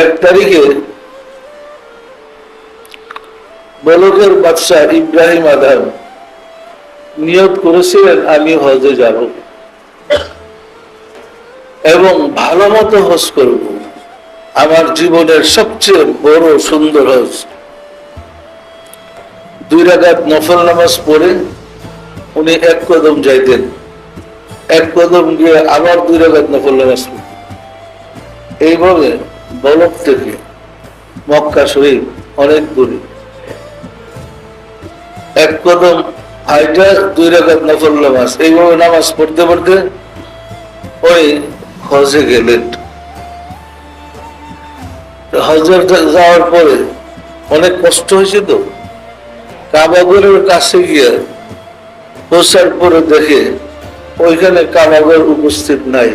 1 তারিখে বলকের বাদশাহ ইব্রাহিম আদম নিয়ত করেছিলেন আমি হজে যাব এবং ভালো মতো হজ করব, আমার জীবনের সবচেয়ে বড় সুন্দর হজ। 2 রাকাত নফল নামাজ পড়ে উনি 1 কদম যাইতেন, 1 কদম গিয়ে আবার 2 রাকাত নফল নামাজ পড়তেন। এইভাবে বলক থেকে মক্কা শরীফ অনেক দূরে, 1 কদম হাইটা 2 রাকাত নফল নামাজ, এইভাবে নামাজ পড়তে পড়তে ওই হজে গেলেন। হজে যাওয়ার পরে অনেক কষ্ট হয়েছে, তো কাবাগরের কাছে গিয়ে পৌঁছার পরে দেখে ওইখানে কাবাগর উপস্থিত নাই।